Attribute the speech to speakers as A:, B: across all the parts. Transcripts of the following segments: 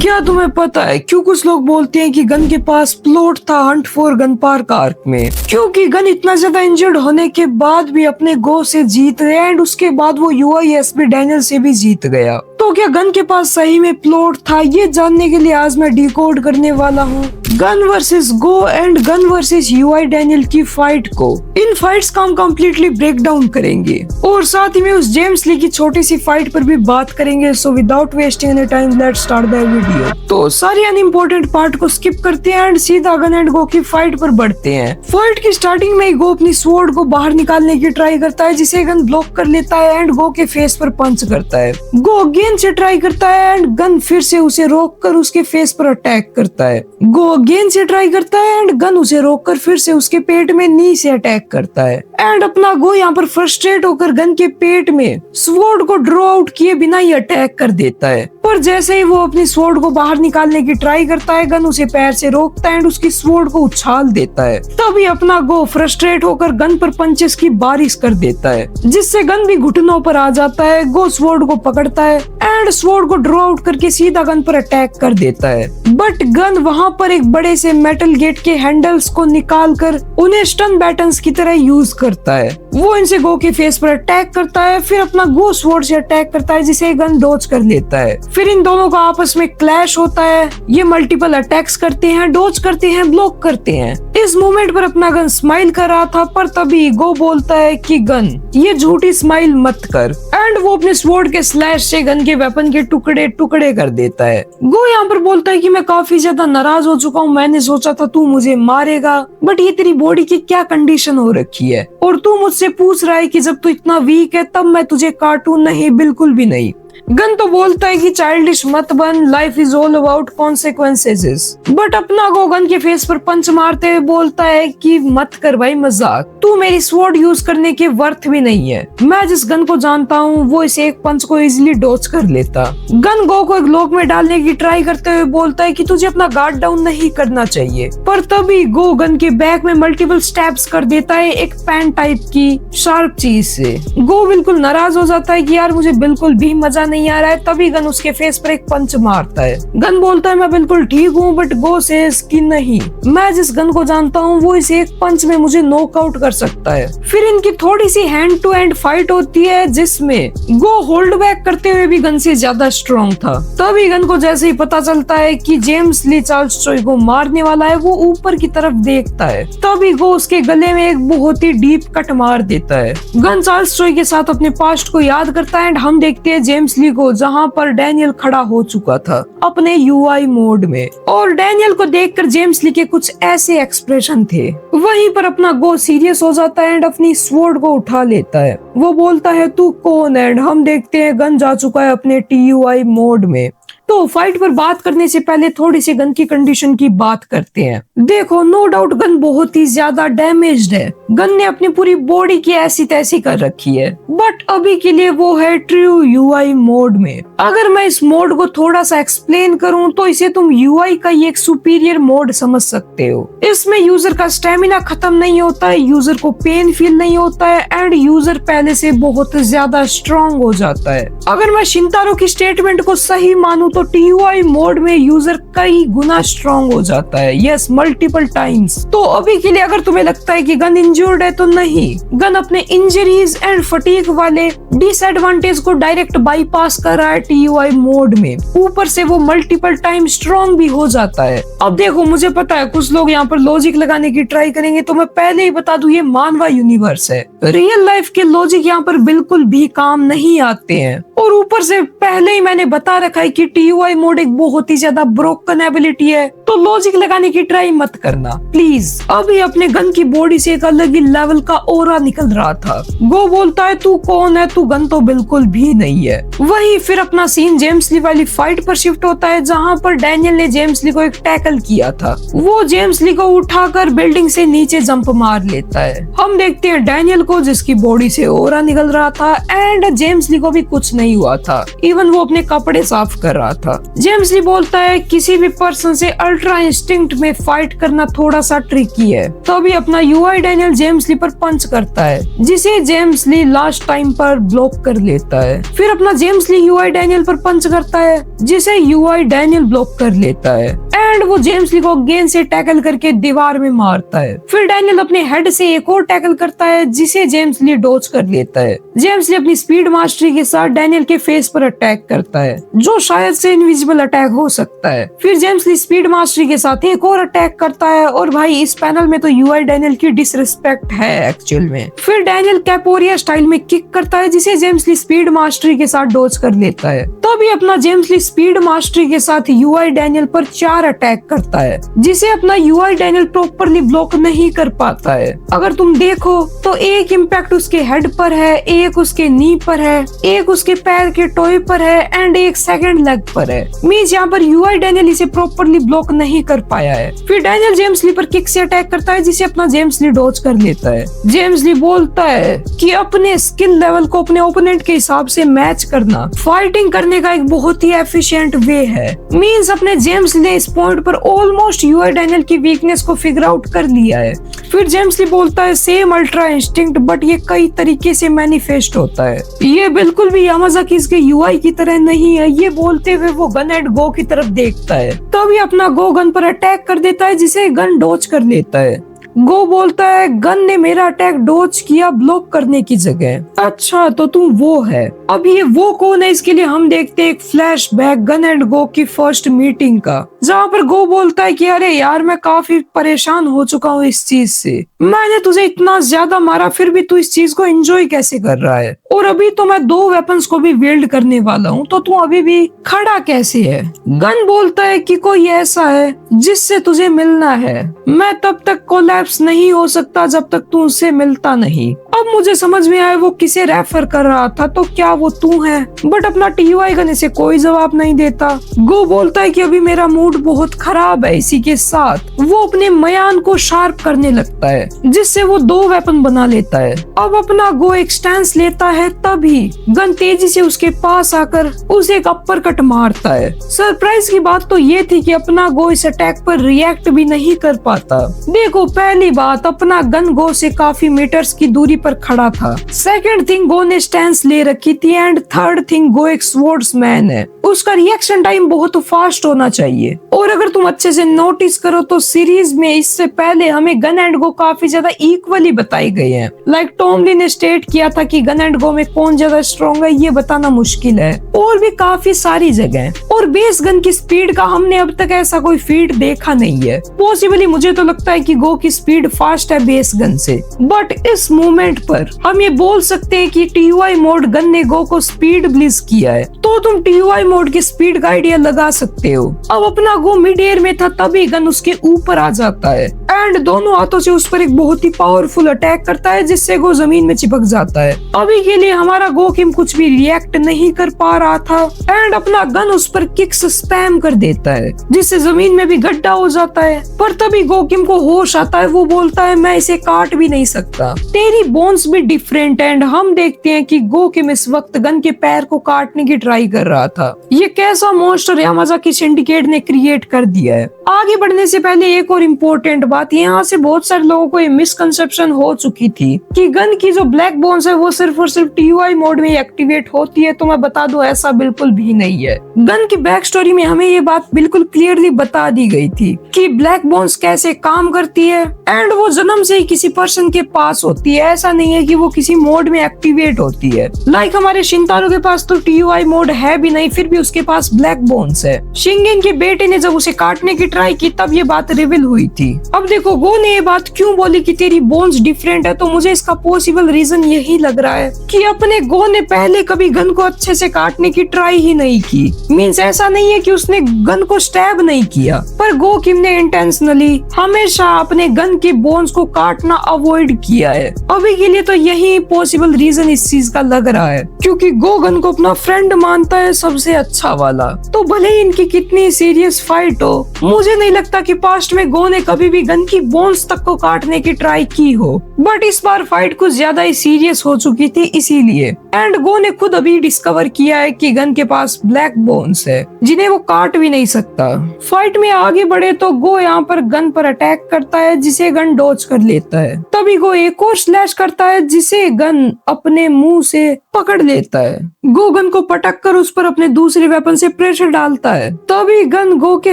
A: क्या तुम्हें पता है क्यों कुछ लोग बोलते हैं कि गन के पास प्लॉट था Hunt for gun park arc में? क्योंकि गन इतना ज्यादा इंजर्ड होने के बाद भी अपने गो से जीत गया एंड उसके बाद वो UISP डैनियल से भी जीत गया। तो क्या गन के पास सही में प्लॉट था, ये जानने के लिए आज मैं डिकोड करने वाला हूँ gun versus go and gun versus UI Daniel की फाइट को। इन फाइट्स का हम कम्प्लीटली ब्रेक डाउन करेंगे और साथ ही में उस जेम्स ली की छोटी सी फाइट पर भी बात करेंगे। So without wasting any time let's start the video. तो सारी अनइम्पोर्टेंट पार्ट को स्किप करते हैं एंड सीधा गन एंड गो की फाइट पर बढ़ते हैं। फाइट की स्टार्टिंग में ही गो अपनी स्वॉर्ड को बाहर निकालने की ट्राई करता है, जिसे गन ब्लॉक कर लेता है एंड गो के फेस पर पंच करता है। गो अगेन से ट्राई करता है एंड गन फिर से उसे रोक कर उसके फेस पर अटैक करता है। गो अगेन से ट्राई करता है एंड गन उसे रोककर फिर से उसके पेट में नी से अटैक करता है एंड अपना गो यहाँ पर फ्रस्ट्रेट होकर गन के पेट में स्वॉर्ड को ड्रॉ आउट किए बिना ही अटैक कर देता है। पर जैसे ही वो अपनी स्वॉर्ड को बाहर निकालने की ट्राई करता है, गन उसे पैर से रोकता है एंड उसकी स्वॉर्ड को उछाल देता है। तभी अपना गो फ्रस्ट्रेट होकर गन पर पंचेस की बारिश कर देता है, जिससे गन भी घुटनों पर आ जाता है। गो स्वॉर्ड को पकड़ता है एंड स्वॉर्ड को ड्रॉ आउट करके सीधा गन पर अटैक कर देता है। बट गन वहाँ पर एक बड़े से मेटल गेट के हैंडल्स को निकाल कर उन्हें स्टन बैटन्स की तरह यूज करता है। वो इनसे गो के फेस पर अटैक करता है, फिर अपना गो स्वॉर्ड से अटैक करता है, जिसे गन डॉज कर लेता है। फिर इन दोनों का आपस में क्लैश होता है। ये मल्टीपल अटैक्स करते हैं, डॉज करते हैं, ब्लॉक करते हैं। इस मोमेंट पर अपना गन स्माइल कर रहा था, पर तभी गो बोलता है कि गन ये झूठी स्माइल मत कर एंड वो अपने स्वॉर्ड के स्लैश से गन के वेपन के टुकड़े टुकड़े कर देता है। गो यहाँ पर बोलता है कि मैं काफी ज्यादा नाराज हो चुका हूँ, मैंने सोचा था तू मुझे मारेगा, बट ये तेरी बॉडी की क्या कंडीशन हो रखी है और तू मुझसे पूछ रहा है कि जब तू इतना वीक है तब मैं तुझे काटूं? नहीं, बिल्कुल भी नहीं। गन तो बोलता है कि चाइल्डिश मत बन, life is all about consequences. But अपना गो गन के फेस पर पंच मारते हुए बोलता है कि मत कर भाई मजाक, तू मेरी स्वॉर्ड यूज करने के वर्थ भी नहीं है। मैं जिस गन को जानता हूँ वो इस एक पंच को इजिली डॉज कर लेता। गन गो को एक लॉक में डालने की ट्राई करते हुए बोलता है कि तुझे अपना गार्ड डाउन नहीं करना चाहिए, पर तभी गो गन के बैक में मल्टीपल स्टैब्स कर देता है एक पेन टाइप की शार्प चीज से। गो बिल्कुल नाराज हो जाता है कि यार मुझे बिल्कुल भी मजा नहीं आ रहा है। तभी गन उसके फेस पर एक पंच मारता है। गन बोलता है मैं बिल्कुल ठीक हूँ, बट गो सेज कि नहीं, मैं जिस गन को जानता हूँ वो इस एक पंच में मुझे नॉकआउट कर सकता है। फिर इनकी थोड़ी सी हैंड टू हैंड फाइट होती है, जिसमें गो होल्ड बैक करते हुए भी गन से ज्यादा स्ट्रॉन्ग था। तभी गन को जैसे ही पता चलता है कि जेम्स ली चार्ल्स चॉय को मारने वाला है, वो ऊपर की तरफ देखता है। तभी गो उसके गले में एक बहुत ही डीप कट मार देता है। गन चार्ल्स चॉय के साथ अपने पास्ट को याद करता है एंड हम देखते हैं जेम्स ली को जहाँ पर डैनियल खड़ा हो चुका था अपने UI मोड में, और डैनियल को देखकर जेम्स ली के कुछ ऐसे एक्सप्रेशन थे। वहीं पर अपना गो सीरियस हो जाता है एंड अपनी स्वॉर्ड को उठा लेता है। वो बोलता है तू कौन है? एंड हम देखते हैं गन जा चुका है अपने TUI मोड में। तो फाइट पर बात करने से पहले थोड़ी सी गन की कंडीशन की बात करते हैं। देखो, नो डाउट गन बहुत ही ज्यादा डैमेज्ड है। गन ने अपनी पूरी बॉडी की ऐसी तैसी कर रखी है, बट अभी के लिए वो है ट्रू UI मोड में। अगर मैं इस मोड को थोड़ा सा एक्सप्लेन करूं तो इसे तुम UI का ही एक सुपीरियर मोड समझ सकते हो। इसमें यूजर का स्टेमिना खत्म नहीं होता है, यूजर को पेन फील नहीं होता है एंड यूजर पहले से बहुत ज्यादा स्ट्रॉन्ग हो जाता है। अगर मैं शिंतारो की स्टेटमेंट को सही मानूं तो TUI मोड में यूजर कई गुना स्ट्रॉन्ग हो जाता है, यस, मल्टीपल टाइम्स। तो अभी के लिए अगर तुम्हें लगता है कि गन इंजर्ड है तो नहीं, गन अपने इंजरीज एंड फटीग वाले डिसएडवांटेज को डायरेक्ट बाईपास कर रहा है TUI मोड में। ऊपर से वो मल्टीपल टाइम स्ट्रॉन्ग भी हो जाता है। अब देखो, मुझे पता है कुछ लोग यहाँ पर लॉजिक लगाने की ट्राई करेंगे, तो मैं पहले ही बता दूं ये मानवा यूनिवर्स है। रियल लाइफ के लॉजिक यहाँ पर बिल्कुल भी काम नहीं आते हैं, और ऊपर से पहले ही मैंने बता रखा है कि TUI मोड एक बहुत ही ज्यादा ब्रोकन एबिलिटी है, तो लॉजिक लगाने की ट्राई मत करना प्लीज। अभी अपने गन की बॉडी से एक अलग ही लेवल का ऑरा निकल रहा था। गो बोलता है तू कौन है? तू गन तो बिल्कुल भी नहीं है। वही फिर अपना सीन जेम्स ली वाली फाइट पर शिफ्ट होता है, जहाँ पर डैनियल ने जेम्स ली को एक टैकल किया था। वो जेम्स ली को उठाकर बिल्डिंग से नीचे जंप मार लेता है। हम देखते हैं डैनियल को जिसकी बॉडी से ओरा निकल रहा था एंड जेम्स ली को भी कुछ नहीं हुआ था, इवन वो अपने कपड़े साफ कर रहा था। जेम्स ली बोलता है किसी भी पर्सन से अल्ट्रा इंस्टिंक्ट में फाइट करना थोड़ा सा ट्रिकी है, तो अभी अपना यूआई डैनियल जेम्स ली पर पंच करता है जिसे जेम्स ली लास्ट टाइम पर ब्लॉक कर लेता है। फिर अपना जेम्स ली यूआई डैनियल पर पंच करता है जिसे यूआई डैनियल ब्लॉक कर लेता है एंड वो जेम्स ली को गेंद से टैकल करके दीवार में मारता है। फिर डैनियल अपने हेड से एक और टैकल करता है जिसे जेम्स ली डॉज कर लेता है। जेम्स ली अपनी स्पीड मास्टरी के साथ डैनियल के फेस पर अटैक करता है जो शायद से इनविजिबल अटैक हो सकता है। फिर जेम्स ली स्पीड मास्टरी के साथ एक और अटैक करता है और भाई इस पैनल में तो यूआई डैनियल की डिसरिस्पेक्ट है एक्चुअल में। फिर डैनियल कैपोरिया स्टाइल में किक करता है जिसे जेम्स ली स्पीड मास्टरी के साथ डॉज कर लेता है। तभी अपना जेम्स ली स्पीड मास्टरी के साथ यूआई डैनियल पर 4 अटैक करता है जिसे अपना यूआई डैनियल प्रॉपरली ब्लॉक नहीं कर पाता है। अगर तुम देखो तो एक इम्पैक्ट उसके हेड पर है, एक उसके नी पर है, एक उसके पैर के टोए पर है एंड एक सेकंड लेग पर है। मींस यहाँ पर यूआई डैनियल इसे प्रॉपरली ब्लॉक नहीं कर पाया है। फिर डैनियल जेम्स ली पर किक से अटैक करता है जिसे अपना जेम्स ली डॉज कर लेता है। जेम्स ली बोलता है कि अपने स्किल लेवल को अपने ओपोनेंट के हिसाब से मैच करना फाइटिंग करने का एक बहुत ही एफिशिएंट वे है। मींस अपने जेम्स ली ने इस पॉइंट पर ऑलमोस्ट यूआई डैनियल की वीकनेस को फिगर आउट कर लिया है। फिर जेम्स ली बोलता है सेम अल्ट्रा इंस्टिंक्ट बट ये कई तरीके से मैनिफेस्ट होता है, ये बिल्कुल भी यामाज़ाकी के यूआई की तरह नहीं है। ये बोलते हुए वो गन एट गो की तरफ देखता है, तभी अपना गो गन पर अटैक कर देता है जिसे गन डॉज कर लेता है। गो बोलता है गन ने मेरा अटैक डॉज किया ब्लॉक करने की जगह। अच्छा तो तुम वो है। अब ये वो कौन है इसके लिए हम देखते हैं एक फ्लैशबैक गन एंड गो की फर्स्ट मीटिंग का, जहाँ पर गो बोलता है कि अरे यार मैं काफी परेशान हो चुका हूँ इस चीज से, मैंने तुझे इतना ज्यादा मारा फिर भी तू इस चीज को एंजॉय कैसे कर रहा है, और अभी तो मैं 2 वेपन्स को भी विल्ड करने वाला हूँ तो तू अभी भी खड़ा कैसे है। गन बोलता है कि कोई ऐसा है जिससे तुझे मिलना है, मैं तब तक कोलैप्स नहीं हो सकता जब तक तू उससे मिलता नहीं। अब मुझे समझ में आया वो किसे रेफर कर रहा था, तो क्या वो तू है। बट अपना टीवाई गन इसे कोई जवाब नहीं देता। गो बोलता है कि अभी मेरा मूड बहुत खराब है। इसी के साथ वो अपने मयान को शार्प करने लगता है जिससे वो 2 वेपन बना लेता है। अब अपना गो एक स्टैंस लेता है, तभी गन तेजी से उसके पास आकर उसे एक अपर कट मारता है। सरप्राइज की बात तो ये थी कि अपना गो इस अटैक पर रिएक्ट भी नहीं कर पाता। देखो पहली बात अपना गन गो से काफी मीटर्स की दूरी पर खड़ा था। सेकंड थिंग गो ने स्टैंस ले रखी थी एंड थर्ड थिंग गो एक स्वॉर्ड्समैन है, उसका रिएक्शन टाइम बहुत फास्ट होना चाहिए। और अगर तुम अच्छे से नोटिस करो तो सीरीज में इससे पहले हमें गन एंड गो काफी ज्यादा इक्वली बताई गई है। लाइक टॉमली ने स्टेट किया था कि गन एंड गो में कौन ज्यादा स्ट्रॉन्ग है ये बताना मुश्किल है, और भी काफी सारी जगह। और बेस गन की स्पीड का हमने अब तक ऐसा कोई फीड देखा नहीं है। पॉसिबली मुझे तो लगता है कि गो की स्पीड फास्ट है बेस गन से, बट इस मोमेंट पर हम ये बोल सकते हैं कि टीयूआई मोड गन ने गो को स्पीड ब्लिज किया है, तो तुम टीयूआई मोड की स्पीड का आइडिया लगा सकते हो। अब अपना गो मिड एयर में था तभी गन उसके ऊपर आ जाता है एंड दोनों हाथों से उस पर एक बहुत ही पावरफुल अटैक करता है जिससे गो जमीन में चिपक जाता है। अभी के लिए हमारा गो किम कुछ भी रिएक्ट नहीं कर पा रहा था एंड अपना गन उस पर किक्स स्पैम कर देता है जिससे जमीन में भी गड्ढा हो जाता है। पर तभी गो किम को होश आता है, वो बोलता है मैं इसे काट भी नहीं सकता, तेरी बोन्स भी डिफरेंट। एंड हम देखते हैं कि गो किम इस वक्त गन के पैर को काटने की ट्राई कर रहा था। ये कैसा मॉन्स्टर यामाज़ाकी सिंडिकेट ने क्रिएट कर दिया है। आगे बढ़ने से पहले एक और इम्पोर्टेंट बात, यहाँ से बहुत सारे लोगों को ये मिसकंसेप्शन हो चुकी थी कि गन की जो ब्लैक बोन्स है वो सिर्फ और सिर्फ टीयूआई मोड में एक्टिवेट होती है, तो मैं बता दूं ऐसा बिल्कुल भी नहीं है। गन की बैक स्टोरी में हमें ये बात बिल्कुल क्लियरली बता दी गई थी कि ब्लैक बोन्स कैसे काम करती है एंड वो जन्म से ही किसी पर्सन के पास होती है, ऐसा नहीं है कि वो किसी मोड में एक्टिवेट होती है। लाइक हमारे शिनतारो के पास तो टीयूआई मोड है भी नहीं, फिर भी उसके पास ब्लैक बोन्स है। शिंगेन के बेटे ने जब उसे काटने की ट्राई की तब ये बात रिवील हुई थी। अब देखो गो ने ये बात क्यों बोली कि तेरी बोन्स डिफरेंट है, तो मुझे इसका पॉसिबल रीजन यही लग रहा है कि अपने गो ने पहले कभी गन को अच्छे से काटने की ट्राई ही नहीं की। मींस ऐसा नहीं है कि उसने गन को स्टैब नहीं किया, पर गो किम ने इंटेंशनली हमेशा अपने गन के बोन्स को काटना अवॉइड किया है। अभी के लिए तो यही पॉसिबल रीजन इस चीज का लग रहा है, क्योंकि गो गन को अपना फ्रेंड मानता है सबसे अच्छा वाला। तो भले ही इनकी कितनी सीरियस फाइट हो, मुझे नहीं लगता कि पास्ट में गो ने कभी भी गन गन की बोन्स तक को काटने की ट्राई की हो, बट इस बार फाइट कुछ ज्यादा ही सीरियस हो चुकी थी इसीलिए। एंड गो ने खुद अभी डिस्कवर किया है कि गन के पास ब्लैक बोन्स है जिन्हें वो काट भी नहीं सकता। फाइट में आगे बढ़े तो गो यहाँ पर गन पर अटैक करता है जिसे गन डॉज कर लेता है। तभी गो एक और स्लैश करता है जिसे गन अपने मुंह से पकड़ लेता है। गो गन को पटक कर उस पर अपने दूसरे वेपन से प्रेशर डालता है। तभी गन गो के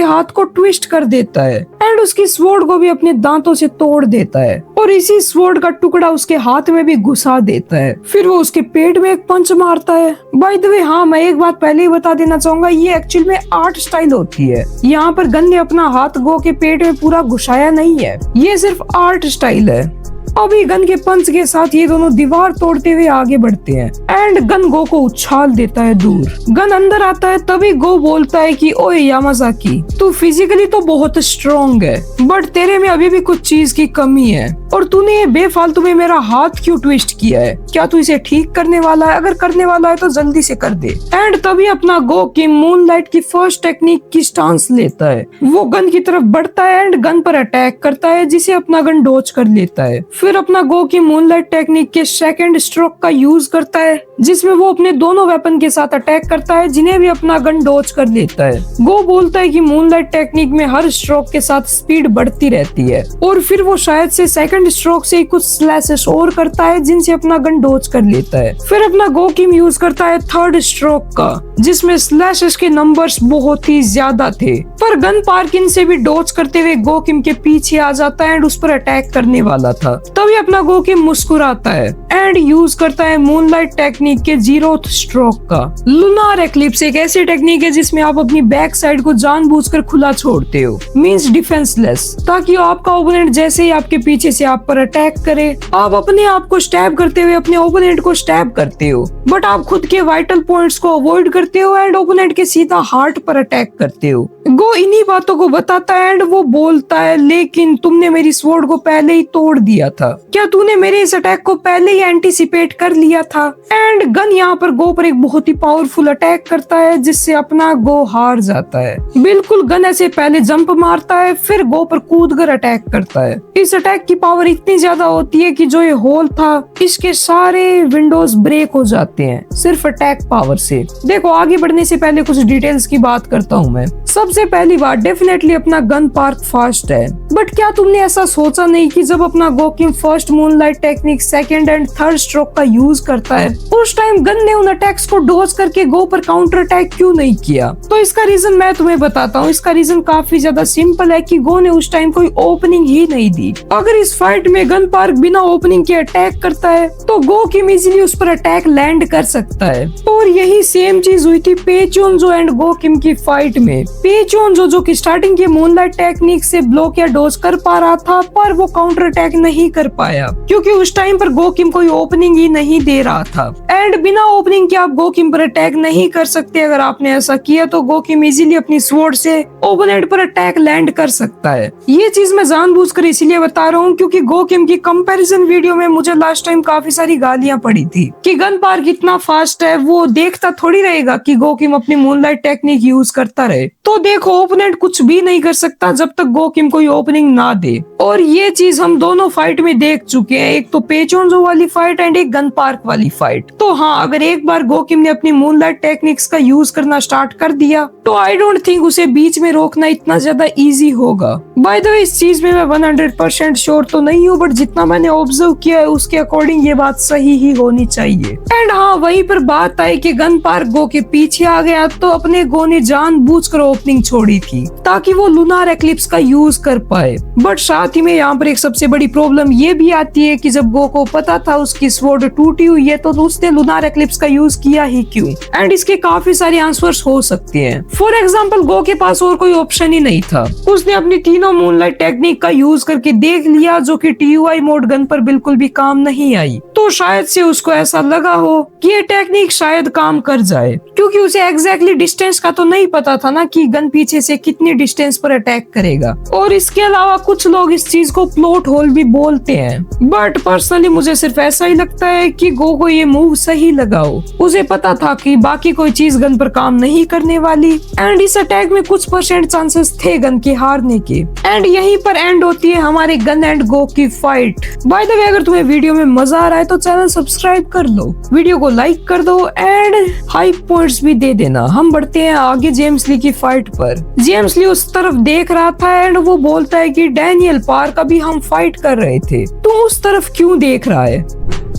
A: हाथ को ट्विस्ट कर देता है एंड उसकी स्वॉर्ड को भी अपने दांतों से तोड़ देता है और इसी स्वॉर्ड का टुकड़ा उसके हाथ में भी घुसा देता है। फिर वो उसके पेट में एक पंच मारता है। बाय द वे, हाँ, मैं एक बात पहले ही बता देना चाहूंगा, ये एक्चुअल में आर्ट स्टाइल होती है। यहाँ पर गन ने अपना हाथ गो के पेट में पूरा घुसाया नहीं है, ये सिर्फ आर्ट स्टाइल है। अभी गन के पंच के साथ ये दोनों दीवार तोड़ते हुए आगे बढ़ते हैं एंड गन गो को उछाल देता है दूर। गन अंदर आता है तभी गो बोलता है कि ओए यामाज़ाकी, तू फिजिकली तो बहुत स्ट्रॉन्ग है बट तेरे में अभी भी कुछ चीज की कमी है और तूने ये बेफालतू में मेरा हाथ क्यों ट्विस्ट किया है? क्या तू इसे ठीक करने वाला है? अगर करने वाला है तो जल्दी से कर दे। एंड तभी अपना गो की मूनलाइट की फर्स्ट टेक्निक की स्टांस लेता है। वो गन की तरफ बढ़ता है एंड गन पर अटैक करता है जिसे अपना गन डॉज कर लेता है। फिर अपना गो की मूनलाइट टेक्निक के सेकंड स्ट्रोक का यूज करता है जिसमें वो अपने दोनों वेपन के साथ अटैक करता है जिन्हें भी अपना गन डॉज कर लेता है। गो बोलता है कि मूनलाइट टेक्निक में हर स्ट्रोक के साथ स्पीड बढ़ती रहती है और फिर वो शायद से सेकंड स्ट्रोक से कुछ स्लैशेस और करता है जिनसे अपना गन डॉज कर लेता है। फिर अपना गो किम यूज करता है थर्ड स्ट्रोक का जिसमें स्लैशेस के नंबर्स बहुत ही ज्यादा थे, पर गन पार्किन से भी डॉज करते हुए गो किम के पीछे आ जाता है एंड उस पर अटैक करने वाला था। तभी अपना गो किम मुस्कुराता है एंड यूज करता है मूनलाइट टेक्निक के 0th स्ट्रोक का। लूनार एक्लिप्स एक ऐसी टेक्निक है जिसमें आप अपनी बैक साइड को जानबूझकर खुला छोड़ते हो, मींस डिफेंसलेस, ताकि आपका ओपोनेंट जैसे ही आपके पीछे से आप पर अटैक करे आप अपने आप को स्टैब करते हुए अपने ओपोनेंट को स्टैब करते हो, बट आप खुद के वाइटल पॉइंट्स को अवॉइड करते हो एंड ओपोनेंट के सीधा हार्ट पर अटैक करते हो। गो इन्हीं बातों को बताता है एंड वो बोलता है लेकिन तुमने मेरी स्वॉर्ड को पहले ही तोड़ दिया था, क्या तूने मेरे इस अटैक को पहले ही एंटीसिपेट कर लिया था? एंड गन यहाँ पर गो पर एक बहुत ही पावरफुल अटैक करता है जिससे अपना गो हार जाता है। बिल्कुल गन ऐसे पहले जंप मारता है फिर गो पर कूदकर अटैक करता है। इस अटैक की पावर इतनी ज्यादा होती है कि जो ये होल था इसके सारे विंडोज ब्रेक हो जाते हैं सिर्फ अटैक पावर से। देखो, आगे बढ़ने से पहले कुछ डिटेल्स की बात करता हूँ मैं। सबसे पहली बात, डेफिनेटली अपना गन पार्क फास्ट है, बट क्या तुमने ऐसा सोचा नहीं कि जब अपना Goo Kim first moonlight technique second and third stroke का यूज करता है उस टाइम गन ने उन अटैक्स को डॉज करके गो पर काउंटर अटैक क्यों नहीं किया? तो इसका रीजन मैं तुम्हें बताता हूँ। इसका रीजन काफी ज्यादा सिंपल है कि गो ने उस टाइम कोई ओपनिंग ही नहीं दी। अगर इस फाइट में गन पार्क बिना ओपनिंग के अटैक करता है तो गो किम इजीली उस पर अटैक लैंड कर सकता है। और यही सेम चीज हुई थी पेचोंजो एंड गो किम की फाइट में। पेचोंजो जो कि स्टार्टिंग के मूनलाइट टेक्निक से ब्लॉक या डॉज कर पा रहा था पर वो काउंटर अटैक नहीं कर पाया क्योंकि उस टाइम पर गो किम कोई ओपनिंग ही नहीं दे रहा था। एंड बिना ओपनिंग के आप गो किम पर अटैक नहीं कर सकते। अगर आपने ऐसा किया तो गो किम इजीली अपनी स्वॉर्ड से ओपोनेंट पर अटैक लैंड कर सकता है। ये चीज मैं जानबूझकर इसीलिए बता रहा हूँ क्योंकि गो किम की कंपैरिजन वीडियो में मुझे लास्ट टाइम काफी सारी गालियां पड़ी थी कि गन पार्क इतना फास्ट है, वो देखता थोड़ी रहेगा कि गो किम अपनी मूनलाइट टेक्निक यूज करता रहे। तो देखो, ओपोनेंट कुछ भी नहीं कर सकता जब तक गो किम कोई ओपनिंग ना दे। और ये चीज हम दोनों फाइट में देख चुके हैं, एक तो पेचोंजो वाली फाइट एंड एक गन पार्क वाली फाइट। तो हाँ, अगर एक बार गो किम ने अपनी मूनलाइट टेक्निक्स का यूज करना स्टार्ट कर दिया तो आई डोंट थिंक उसे बीच में रोकना इतना ज्यादा इजी होगा। बाय द वे, इस चीज में मैं 100% श्योर तो नहीं हूँ, बट जितना मैंने ऑब्जर्व किया है उसके अकॉर्डिंग ये बात सही ही होनी चाहिए। एंड हाँ, वहीं पर बात आई कि गन पार्क गो के पीछे आ गया तो अपने गो ने जानबूझकर ओपनिंग छोड़ी थी ताकि वो लूनार एक्लिप्स का यूज कर पाए। बट साथ ही में यहाँ पर एक सबसे बड़ी प्रॉब्लम ये भी आती है कि जब गो को पता था उसकी स्वॉर्ड टूटी हुई है तो उसने लूनार एक्लिप्स का यूज किया ही क्यों? एंड इसके काफी सारे आंसर्स हो सकते हैं। फॉर एग्जाम्पल, गो के पास और कोई ऑप्शन ही नहीं था। उसने अपनी तीनों मूनलाइट टेक्निक का यूज करके देख लिया जो कि TUI मोड गन पर बिल्कुल भी काम नहीं आई। तो शायद से उसको ऐसा लगा हो कि ये टेक्निक शायद काम कर जाए क्योंकि उसे एग्जैक्टली डिस्टेंस का तो नहीं पता था ना कि गन पीछे से कितनी डिस्टेंस पर अटैक करेगा। और इसके अलावा कुछ लोग इस चीज को प्लॉट होल भी बोलते हैं, बट पर्सनली मुझे सिर्फ ऐसा ही लगता है कि गो को ये मूव सही लगा हो। उसे पता था कि बाकी कोई चीज गन पर काम नहीं करने वाली एंड इस अटैक में कुछ % चांसेस थे गन के हारने के। एंड यहीं पर एंड होती है हमारे गन एंड गो की फाइट। बाय द वे, अगर तुम्हें वीडियो में मजा आ रहा है तो चैनल सब्सक्राइब कर लो, वीडियो को लाइक कर दो एंड हाई पॉइंट्स भी दे देना। हम बढ़ते हैं आगे जेम्स ली की फाइट पर। जेम्स ली उस तरफ देख रहा था एंड वो बोलता है कि डैनियल पार्क, अभी हम फाइट कर रहे थे, तू उस तरफ क्यों देख रहा है?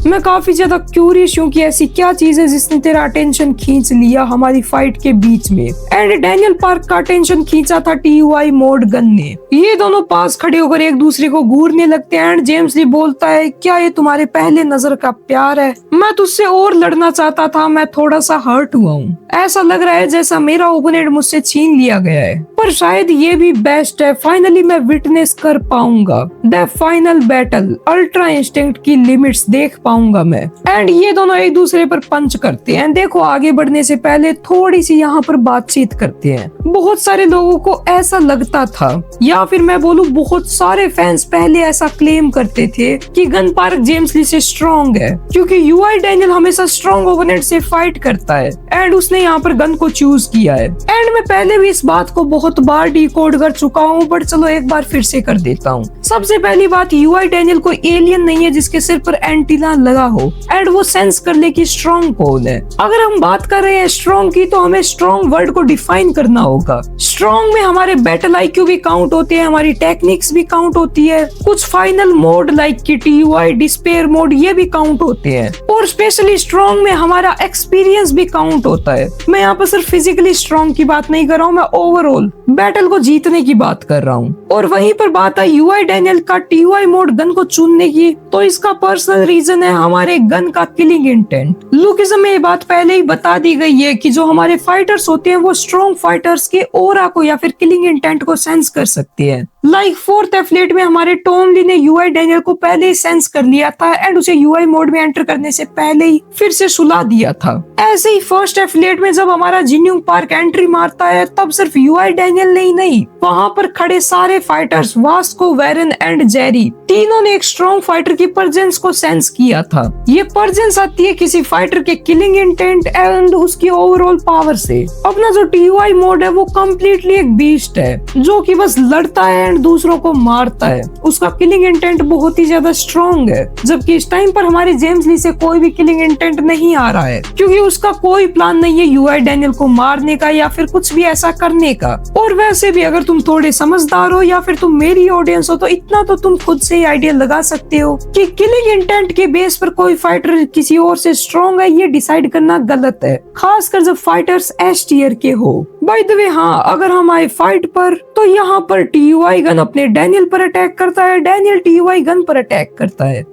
A: मैं काफी ज्यादा क्यूरियस हूँ कि ऐसी क्या चीज है जिसने तेरा अटेंशन खींच लिया हमारी फाइट के बीच में। एंड डैनियल पार्क का अटेंशन खींचा था TUI मोड गन ने। ये दोनों पास खड़े होकर एक दूसरे को घूरने लगते हैं एंड जेम्स ली बोलता है, क्या ये तुम्हारे पहले नजर का प्यार है? मैं तुझसे और लड़ना चाहता था, मैं थोड़ा सा हर्ट हुआ हूँ। ऐसा लग रहा है जैसा मेरा ओपोनेंट मुझसे छीन लिया गया है, पर शायद ये भी बेस्ट है। फाइनली मैं विटनेस कर पाऊंगा the final battle, ultra instinct की लिमिट्स देख पाऊंगा मैं। एंड ये दोनों एक दूसरे पर पंच करते हैं। देखो, आगे बढ़ने से पहले थोड़ी सी यहाँ पर बातचीत करते हैं। बहुत सारे लोगों को ऐसा लगता था, या फिर मैं बोलूँ बहुत सारे फैंस पहले ऐसा क्लेम करते थे कि गन पार्क जेम्स ली से स्ट्रॉन्ग है, क्योंकि यूआई डैनियल हमेशा स्ट्रॉन्ग ओपोनेंट से फाइट करता है एंड उसने यहाँ पर गन को चूज किया है। एंड मैं पहले भी इस बात को बहुत बार डिकोड कर चुका हूँ, बट चलो एक बार फिर से कर देता हूँ। सबसे पहली बात, यूआई डैनियल कोई एलियन नहीं है जिसके सिर पर एंटीना लगा हो एंड वो सेंस कर ले कि स्ट्रॉन्ग कौन है। अगर हम बात कर रहे हैं स्ट्रॉन्ग की, तो हमें स्ट्रॉन्ग वर्ड को डिफाइन करना होगा। स्ट्रॉन्ग में हमारे बैटल IQ भी काउंट होते हैं, हमारी टेक्निक्स भी काउंट होती है, कुछ फाइनल मोड लाइक की TUI डिस्पेयर मोड ये भी काउंट होते हैं, और स्पेशली स्ट्रॉन्ग में हमारा एक्सपीरियंस भी काउंट होता है। मैं यहाँ पर सिर्फ फिजिकली स्ट्रॉन्ग की बात नहीं कर रहा हूँ, मैं ओवरऑल बैटल को जीतने की बात कर रहा हूँ। और वहीं पर बात है यूआई डैनियल का TUI मोड गन को चुनने की, तो इसका पर्सनल रीजन है हमारे गन का किलिंग इंटेंट। लुकिज्म में ये बात पहले ही बता दी गई है कि जो हमारे फाइटर्स होते हैं वो स्ट्रॉन्ग फाइटर्स के ऑरा को या फिर किलिंग इंटेंट को सेंस कर सकते हैं। लाइक 4th एफलेट में हमारे टॉम ली ने यूआई डैनियल को पहले ही सेंस कर लिया था एंड उसे यूआई मोड में एंटर करने से पहले ही फिर से सुला दिया था। ऐसे ही 1st एफलेट में जब हमारा जिन्यूंग पार्क एंट्री मारता है, तब सिर्फ यूआई डैनियल नहीं, वहाँ पर खड़े सारे fighters Vasco, Warren and Jerry, तीनों ने एक स्ट्रॉन्ग फाइटर की प्रेजेंस को सेंस किया था। ये प्रेजेंस आती है किसी फाइटर के किलिंग इंटेंट एंड उसकी ओवरऑल पावर से। अपना जो TUI मोड है वो कम्प्लीटली एक बीस्ट है जो कि बस लड़ता है एंड दूसरों को मारता है। उसका किलिंग इंटेंट बहुत ही ज्यादा स्ट्रॉन्ग है, जबकि इस टाइम पर हमारे जेम्स ली से कोई भी किलिंग इंटेंट नहीं आ रहा है, क्योंकि उसका कोई प्लान नहीं है यूआई डैनियल को मारने का या फिर कुछ भी ऐसा करने का। और वैसे भी अगर तुम थोड़े समझदार हो या फिर तुम मेरी ऑडियंस हो, तो इतना तो तुम खुद से ही आइडिया लगा सकते हो कि किलिंग इंटेंट के बेस पर कोई फाइटर किसी और से स्ट्रॉन्ग है ये डिसाइड करना गलत है, खासकर जब फाइटर्स S टियर के हो। बाय द वे, हाँ, अगर हम आए फाइट पर, तो यहाँ पर TUI गन अपने डैनियल पर अटैक करता है, डैनियल TUI गन पर अटैक करता है।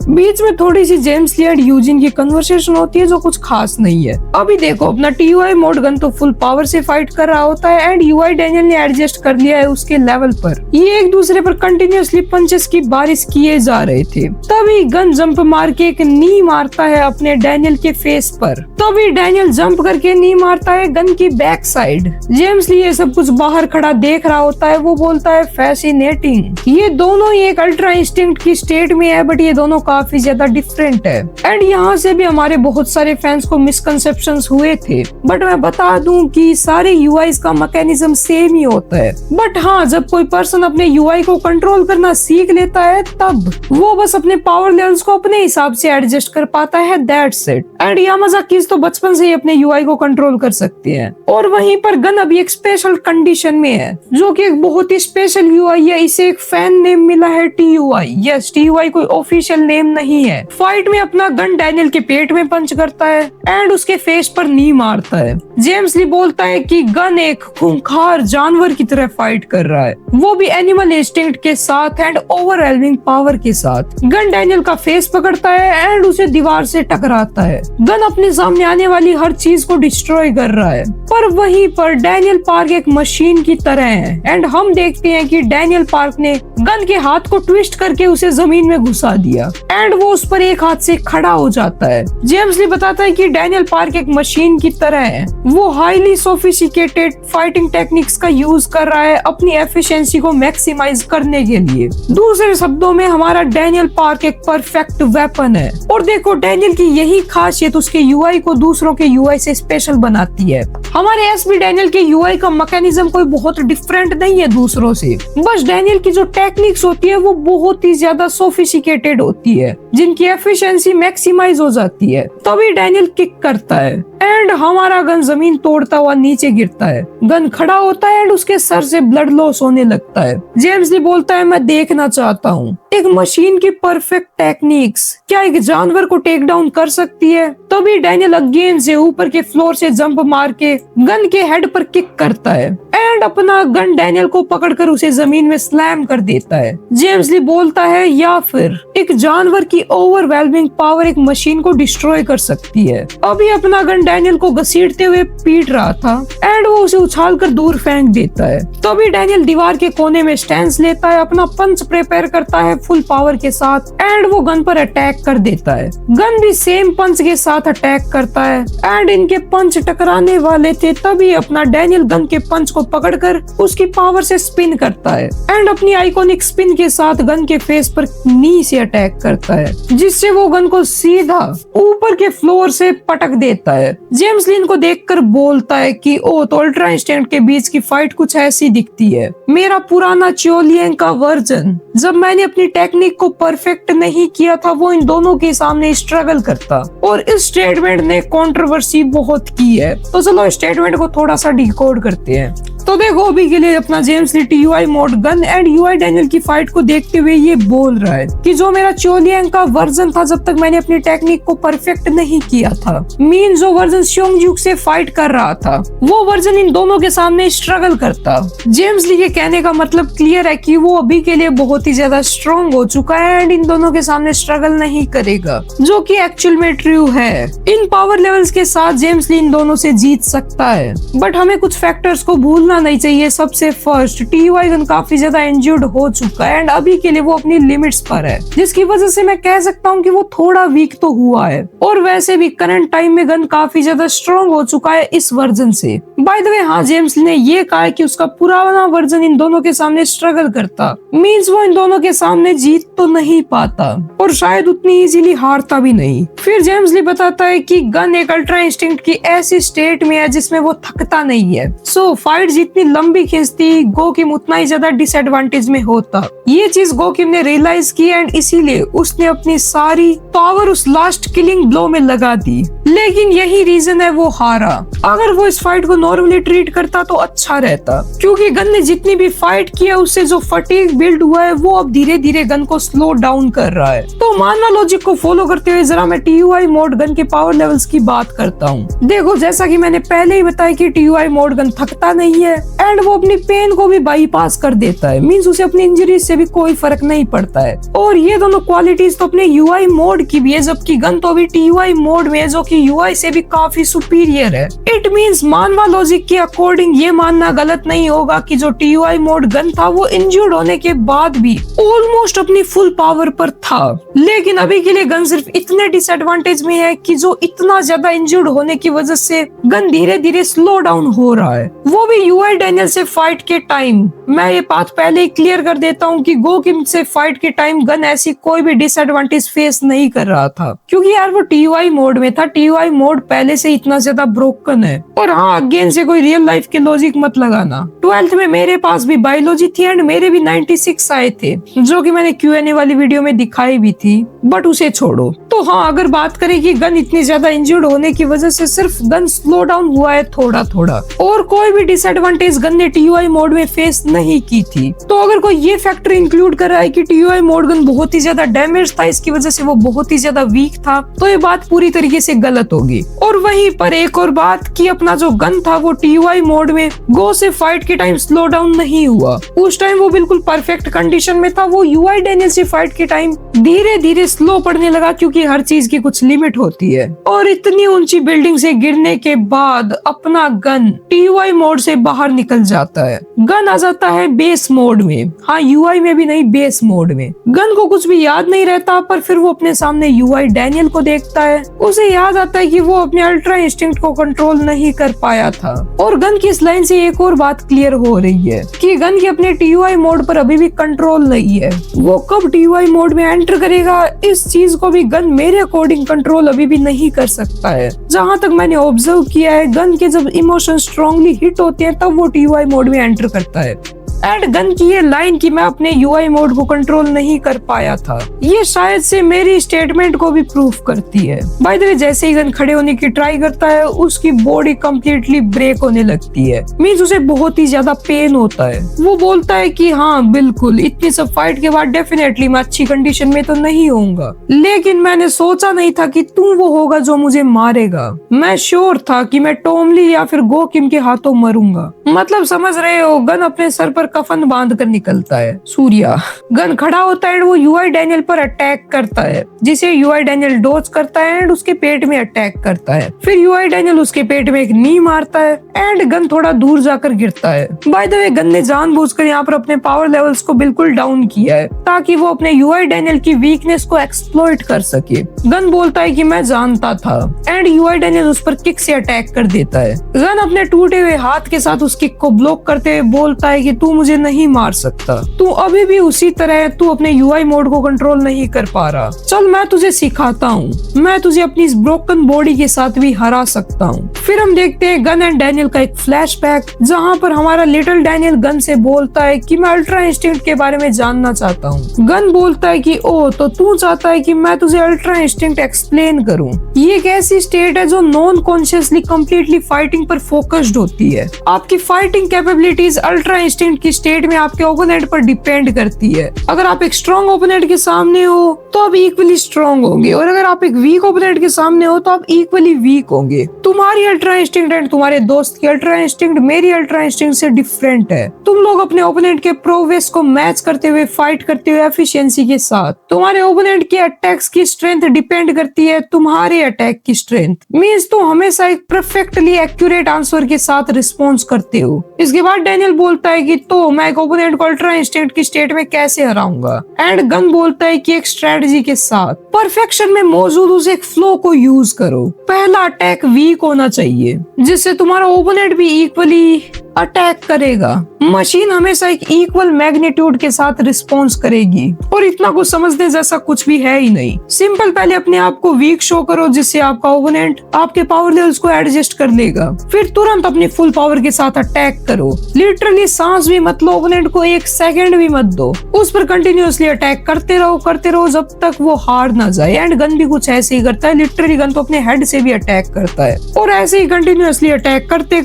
A: बीच में थोड़ी सी जेम्स ली एंड यूजिन की कन्वर्सेशन होती है जो कुछ खास नहीं है। अभी देखो, अपना TUI मोड गन तो फुल पावर से फाइट कर रहा होता है एंड यूआई डैनियल ने एडजस्ट कर लिया है उसके लेवल पर। ये एक दूसरे पर कंटिन्यूअसली पंचेस की बारिश किए जा रहे थे। तभी गन जंप मार के एक नी मारता है अपने डैनियल के फेस पर। तभी डैनियल जंप करके नी मारता है गन की बैक साइड। जेम्स ली ये सब कुछ बाहर खड़ा देख रहा होता है। वो बोलता है, फैसिनेटिंग। ये दोनों ही एक अल्ट्रा इंस्टिंक्ट की स्टेट में है, बट ये दोनों काफी ज्यादा डिफरेंट है। एंड यहाँ से भी हमारे बहुत सारे फैंस को मिसकंसेप्शंस हुए थे, बट मैं बता दूं कि सारे यूआईज का मैकेनिज्म सेम ही होता है। बट हाँ, जब कोई पर्सन अपने यूआई को कंट्रोल करना सीख लेता है, तब वो बस अपने पावर लेवल्स को अपने हिसाब से एडजस्ट कर पाता है, दैट्स इट। एंड यामाज़ाकी तो बचपन से ही अपने यूआई को कंट्रोल कर सकते हैं। और वहीं पर गन अभी एक स्पेशल कंडीशन में है, जो कि एक बहुत ही स्पेशल यूआई है। इसे एक फैन नेम मिला है TUI। यस, TUI कोई ऑफिशियल नेम नहीं है। फाइट में अपना गन डैनियल के पेट में पंच करता है एंड उसके फेस पर नी मारता है। जेम्स ली बोलता है कि गन एक खूंखार जानवर की तरह फाइट कर रहा है, वो भी एनिमल इंस्टिंक्ट के साथ एंड ओवरवेलमिंग पावर के साथ। गन डैनियल का फेस पकड़ता है एंड उसे दीवार से टकराता है। गन अपने सामने आने वाली हर चीज को डिस्ट्रॉय कर रहा है, पर वहीं पर डैनियल पार्क एक मशीन की तरह है एंड हम देखते हैं कि डैनियल पार्क ने गन के हाथ को ट्विस्ट करके उसे जमीन में घुसा दिया एंड वो उस पर एक हाथ से खड़ा हो जाता है। जेम्स ली बताता है कि डैनियल पार्क एक मशीन की तरह है, वो हाईली सोफिस्टिकेटेड फाइटिंग टेक्निक्स का यूज कर रहा है अपनी एफिशिएंसी को मैक्सिमाइज करने के लिए। दूसरे शब्दों में हमारा डैनियल पार्क एक परफेक्ट वेपन है। और देखो डैनियल की यही खासियत उसके यूआई को दूसरों के यूआई से स्पेशल बनाती है। हमारे एसबी डैनियल के यूआई का मैकेनिज्म कोई बहुत डिफरेंट नहीं है दूसरों से, बस डैनियल की जो टेक्निक्स होती है वो बहुत ही ज्यादा सोफिस्टिकेटेड होती है, जिनकी एफिशिएंसी मैक्सिमाइज हो जाती है। तभी डैनियल किक करता है एंड हमारा गन जमीन तोड़ता हुआ नीचे गिरता है। गन खड़ा होता है एंड उसके सर से ब्लड लॉस होने लगता है। जेम्स ली बोलता है मैं देखना चाहता हूँ एक मशीन की परफेक्ट टेक्निक्स क्या एक जानवर को टेक डाउन कर सकती है। तभी डैनियल अगेन से ऊपर के फ्लोर से जंप मार के गन के हेड पर किक करता है एंड अपना गन डैनियल को पकड़कर उसे जमीन में स्लैम कर देता है। जेम्स ली बोलता है या फिर एक जानवर की ओवरवेलमिंग पावर एक मशीन को डिस्ट्रॉय कर सकती है। अभी अपना गन डैनियल को घसीटते हुए पीट रहा था एंड वो उसे उछालकर दूर फेंक देता है। तभी डैनियल दीवार के कोने में स्टैंस लेता है, अपना पंच प्रिपेयर करता है फुल पावर के साथ एंड वो गन पर अटैक कर देता है। गन भी सेम पंच के साथ अटैक करता है एंड इनके पंच टकराने वाले थे। तभी अपना डैनियल गन के पंच को पकड़कर उसकी पावर से स्पिन करता है एंड अपनी आइकॉनिक स्पिन के साथ गन के फेस पर नी से अटैक करता है, जिससे वो गन को सीधा ऊपर के फ्लोर से पटक देता है। जेम्स ली को देखकर बोलता है कि ओ तो अल्ट्रा इंस्टेंट के बीच की फाइट कुछ ऐसी दिखती है। मेरा पुराना चोलियन का वर्जन जब मैंने अपनी टेक्निक को परफेक्ट नहीं किया था वो इन दोनों के सामने स्ट्रगल करता, और इस स्टेटमेंट ने कंट्रोवर्सी बहुत की है। तो चलो स्टेटमेंट को थोड़ा सा डिकोड करते हैं। तो देखो अभी के लिए अपना James Lee TUI mode Gun and UI Daniel की फाइट को देखते हुए ये बोल रहा है कि जो मेरा चोलियन का वर्जन था जब तक मैंने अपनी टेक्निक को परफेक्ट नहीं किया था, मीन जो वर्जन श्योंगजुक से फाइट कर रहा था वो वर्जन इन दोनों के सामने स्ट्रगल करता। जेम्स ली के कहने का मतलब क्लियर है कि वो अभी के लिए बहुत ही ज्यादा स्ट्रॉन्ग हो चुका है एंड इन दोनों के सामने स्ट्रगल नहीं करेगा, जो कि एक्चुअल में ट्रू है। इन पावर लेवल्स के साथ जेम्स ली इन दोनों से जीत सकता है, बट हमें कुछ फैक्टर्स को भूलना नहीं चाहिए। सबसे फर्स्ट टीयूआई गन काफी ज्यादा इंजर्ड हो चुका है एंड अभी के लिए वो अपनी लिमिट्स पर है, जिसकी वजह से मैं कह सकता हूँ कि वो थोड़ा वीक तो हुआ है। और वैसे भी करंट टाइम में गन काफी ज्यादा स्ट्रॉन्ग हो चुका है इस वर्जन से। बाय द वे हाँ, जेम्स ली ने ये कहा है कि उसका पुराना वर्जन इन दोनों के सामने स्ट्रगल करता, मींस वो इन दोनों के सामने जीत तो नहीं पाता और शायद उतनी इजीली हारता भी नहीं। फिर जेम्स ली बताता है कि गन एक अल्ट्रा इंस्टिंक्ट की ऐसी स्टेट में है जिसमें वो थकता नहीं है। सो फाइट जितनी लंबी खींचती गोकिम उतना ही ज्यादा डिसएडवांटेज में होता। ये चीज गोकिम ने रियलाइज की एंड इसीलिए उसने अपनी सारी पावर उस लास्ट किलिंग ब्लो में लगा दी, लेकिन यही रीजन है वो हारा। अगर वो इस फाइट को नॉर्मली ट्रीट करता तो अच्छा रहता, क्योंकि गन ने जितनी भी फाइट किया उससे जो फटीग बिल्ड हुआ है वो अब धीरे धीरे गन को स्लो डाउन कर रहा है। तो मानवा लॉजिक को फॉलो करते हुए जरा मैं टीयूआई मोड गन के पावर लेवल्स की बात करता हूँ। देखो जैसा कि मैंने पहले ही बताया कि टीयूआई मोड गन थकता नहीं है एंड वो अपनी पेन को भी बाईपास कर देता है, मींस उसे अपनी इंजरी से भी कोई फर्क नहीं पड़ता है। और ये दोनों क्वालिटीज तो अपने यूआई मोड की भी है, जबकि गन तो अभी टीयूआई मोड में है जो कि यूआई से भी काफी सुपीरियर है। इट मींस मानवा लॉजिक के अकॉर्डिंग ये मानना गलत नहीं होगा कि जो टीयूआई मोड गन था वो इंजर्ड होने के बाद भी ऑलमोस्ट अपनी फुल पावर पर था, लेकिन अभी के लिए गन सिर्फ इतने डिसएडवांटेज में है कि जो इतना ज्यादा इंजर्ड होने की वजह से गन धीरे धीरे स्लो डाउन हो रहा है, वो भी यूआई डैनियल से फाइट के टाइम। मैं ये बात पहले ही क्लियर कर देता हूँ कि गोकिम से फाइट के टाइम गन ऐसी कोई भी डिसएडवांटेज फेस नहीं कर रहा था, क्योंकि यार वो टीयूआई मोड में था। टीयूआई मोड पहले से इतना ज्यादा ब्रोकन है। और हाँ, अगेन से कोई रियल लाइफ के लॉजिक मत लगाना। 12th में मेरे पास भी बायोलॉजी थी एंड मेरे भी 96 आए थे, जो कि मैंने Q&A वाली वीडियो में दिखाई भी थी, बट उसे छोड़ो। तो हाँ, अगर बात करें कि गन इतनी ज्यादा इंजर्ड होने की वजह से सिर्फ गन स्लो डाउन हुआ है थोड़ा थोड़ा, और कोई भी डिसएडवांटेज गन ने टीयूआई मोड में फेस नहीं की थी, तो अगर कोई ये फैक्टर इंक्लूड कर रहा है कि टीयूआई मोड गन बहुत ही ज्यादा डैमेज था, इसकी वजह से वो बहुत ही ज्यादा वीक था, तो ये बात पूरी तरीके से गलत होगी। और वहीं पर एक और बात कि अपना जो गन था वो टीयूआई मोड में गो से फाइट के टाइम स्लो डाउन नहीं हुआ। उस टाइम वो बिल्कुल परफेक्ट कंडीशन में था। वो यूआई डैनियल से फाइट के टाइम धीरे धीरे स्लो पड़ने लगा, क्योंकि क्योंकि हर चीज की कुछ लिमिट होती है। और इतनी ऊंची बिल्डिंग से गिरने के बाद अपना गन TUI मोड से बाहर निकल जाता है। गन आ जाता है बेस मोड में, हाँ UI में भी नहीं, बेस मोड में। गन को कुछ भी याद नहीं रहता, पर फिर वो अपने सामने UI डैनियल को देखता है। उसे याद आता है कि वो अपने अल्ट्रा इंस्टिंक्ट को कंट्रोल नहीं कर पाया था। और गन की इस लाइन से एक और बात क्लियर हो रही है कि गन के अपने TUI मोड पर अभी भी कंट्रोल नहीं है। वो कब TUI मोड में एंटर करेगा, इस चीज को भी गन मेरे अकॉर्डिंग कंट्रोल अभी भी नहीं कर सकता है। जहाँ तक मैंने ऑब्जर्व किया है, गन के जब इमोशन स्ट्रांगली हिट होते हैं तब वो TUI मोड में एंटर करता है। एंड गन की ये लाइन कि मैं अपने UI मोड को कंट्रोल नहीं कर पाया था, ये शायद से मेरी स्टेटमेंट को भी प्रूफ करती है। बाय द वे, जैसे ही गन खड़े होने की ट्राई करता है, उसकी बॉडी कम्प्लीटली ब्रेक होने लगती है। मींस उसे बहुत ही ज्यादा पेन होता है। वो बोलता है कि हाँ बिल्कुल, इतनी सब फाइट के बाद डेफिनेटली मैं अच्छी कंडीशन में तो नहीं होऊंगा, लेकिन मैंने सोचा नहीं था कि तू वो होगा जो मुझे मारेगा। मैं श्योर था कि मैं टॉमली या फिर गो किम के हाथों मरूंगा। मतलब समझ रहे हो, गन अपने सर पर कफन बांध कर निकलता है। सूर्या गन खड़ा होता है, वो UI डैनियल पर अटैक करता है, जिसे UI डैनियल डॉज करता है एंड उसके पेट में अटैक करता है। फिर UI डैनियल उसके पेट में एक नी मारता है एंड गन थोड़ा दूर जाकर गिरता है। बाय द वे, गन ने जानबूझकर यहाँ पर अपने पावर लेवल्स को बिल्कुल डाउन किया है ताकि वो अपने UI डैनियल की वीकनेस को एक्सप्लॉइट कर सके। गन बोलता है कि मैं जानता था एंड UI डैनियल उस पर किक से अटैक कर देता है। गन अपने टूटे हुए हाथ के साथ उस किक को ब्लॉक करते हुए बोलता है कि तू मुझे नहीं मार सकता, तू अभी भी उसी तरह है, तू अपने UI मोड को कंट्रोल नहीं कर पा रहा। चल मैं तुझे सिखाता हूँ, मैं तुझे अपनी इस ब्रोकन बॉडी के साथ भी हरा सकता हूँ। फिर हम देखते हैं गन एंड डैनियल का एक फ्लैशबैक, जहाँ पर हमारा लिटिल डैनियल गन से बोलता है कि मैं अल्ट्रा इंस्टिंक्ट के बारे में जानना चाहता हूँ। गन बोलता है कि ओ, तो तू चाहता है कि मैं तुझे अल्ट्रा इंस्टिंक्ट एक्सप्लेन करूँ। ये एक ऐसी स्टेट है जो नॉन कॉन्शियसली कम्प्लीटली फाइटिंग पर फोकस्ड होती है। आपकी फाइटिंग कैपेबिलिटीज अल्ट्रा इंस्टिंक्ट की स्टेट में आपके ओपोनेंट पर डिपेंड करती है। अगर आप एक स्ट्रॉन्ग ओपोनेंट के सामने हो तो आप इक्वली स्ट्रॉन्ग होंगे, और अगर आप एक वीक ओपोनेंट के सामने हो तो आप इक्वली वीक होंगे। तुम्हारी अल्ट्रा इंस्टिंक्ट एंड तुम्हारे दोस्त की अल्ट्रा इंस्टिंक्ट मेरी अल्ट्रा इंस्टिंक्ट से डिफरेंट है। तुम लोग अपने ओपोनेंट के प्रोग्रेस को मैच करते हुए फाइट करते हुए एफिशिएंसी के साथ। तुम्हारे ओपोनेंट के अटैक्स की स्ट्रेंथ डिपेंड करती है तुम्हारे अटैक की स्ट्रेंथ। मींस तुम हमेशा एक परफेक्टली एक्यूरेट आंसर के साथ रिस्पॉन्स करते हो। इसके बाद डैनियल बोलता है कि तो मैं एक ओपोनेंट को अल्ट्रा इंस्टिंक्ट की स्टेट में कैसे हराऊंगा, एंड गन बोलता है कि एक स्ट्रेटजी के साथ परफेक्शन में मौजूद उस एक फ्लो को यूज करो। पहला अटैक वीक होना चाहिए, जिससे तुम्हारा ओपोनेंट भी इक्वली अटैक करेगा। मशीन हमेशा एक इक्वल मैग्नीट्यूड के साथ रिस्पॉन्स करेगी, और इतना कुछ समझने जैसा कुछ भी है ही नहीं। सिंपल, पहले अपने आप को वीक शो करो, जिससे आपका ओपोनेंट आपके पावर लेवल्स को एडजस्ट कर लेगा। फिर तुरंत अपनी फुल पावर के साथ अटैक करो। लिटरली सांस भी मत लो, ओपोनेंट को एक सेकंड भी मत दो। उस पर कंटिन्यूअसली अटैक करते रहो जब तक वो हार ना जाए। एंड गन भी कुछ ऐसे ही करता है। लिटरली गन तो अपने हेड से भी अटैक करता है, और ऐसे ही कंटिन्यूअसली अटैक करते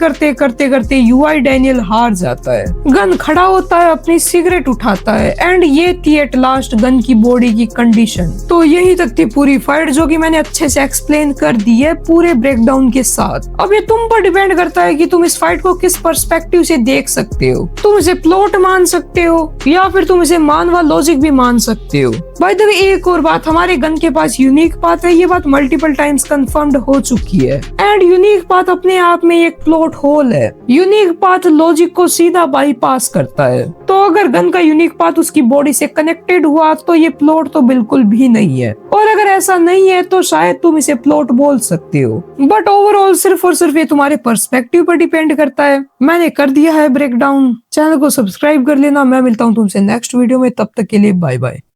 A: करते UI डैनियल हार जाता है। गन खड़ा होता है, अपनी सिगरेट उठाता है, एंड ये थी एट लास्ट गन की बॉडी की कंडीशन। तो यही तक थी पूरी फाइट, जो कि मैंने अच्छे से एक्सप्लेन कर दी है पूरे ब्रेकडाउन के साथ। अब ये तुम पर डिपेंड करता है कि तुम इस फाइट को किस पर्सपेक्टिव से देख सकते हो। तुम इसे प्लॉट मान सकते हो या फिर तुम इसे मानवा लॉजिक भी मान सकते हो। बाय द वे, एक और बात, हमारे गन के पास यूनिक पाथ है। ये बात मल्टीपल टाइम्स कंफर्म्ड हो चुकी है, एंड यूनिक पाथ अपने आप में एक प्लॉट होल है। यूनिक पाथ लॉजिक को सीधा बाईपास करता है। तो अगर गन का यूनिक पाथ उसकी बॉडी से कनेक्टेड हुआ तो ये प्लॉट तो बिल्कुल भी नहीं है, और अगर ऐसा नहीं है तो शायद तुम इसे प्लॉट बोल सकते हो। बट ओवरऑल सिर्फ और सिर्फ ये तुम्हारे पर्सपेक्टिव पर डिपेंड करता है। मैंने कर दिया है ब्रेकडाउन। चैनल को सब्सक्राइब कर लेना। मैं मिलता हूँ तुमसे नेक्स्ट वीडियो में, तब तक के लिए बाय बाय।